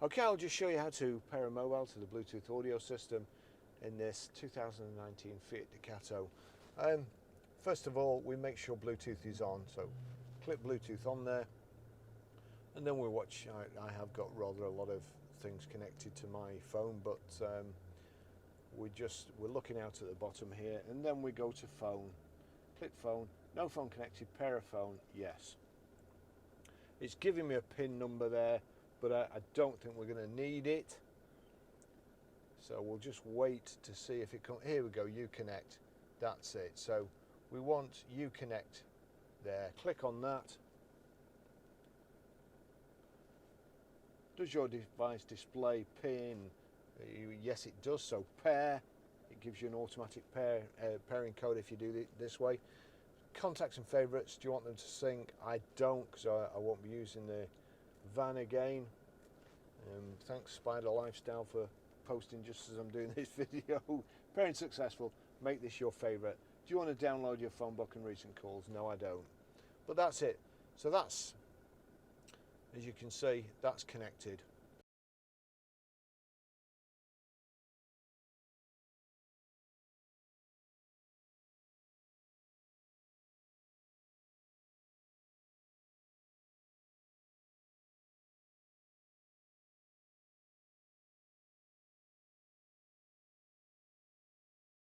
Okay, I'll just show you how to pair a mobile to the Bluetooth audio system in this 2019 Fiat Ducato. First of all, we make sure Bluetooth is on, so click Bluetooth on there, and then we watch. I have got rather a lot of things connected to my phone, but we're looking out at the bottom here, and then we go to phone. Click phone, no phone connected, pair a phone, yes. It's giving me a PIN number there, but I don't think we're going to need it. So we'll just wait to see if it comes. Here we go, Uconnect. That's it. So we want Uconnect there. Click on that. Does your device display PIN? Yes, it does. So pair. It gives you an automatic pairing code if you do it this way. Contacts and favourites. Do you want them to sync? I don't, because I won't be using the van again. Thanks Spider Lifestyle for posting just as I'm doing this video. Pairing successful. Make this your favourite. Do you want to download your phone book and recent calls? No, I don't. But that's it. So that's, as you can see, that's connected.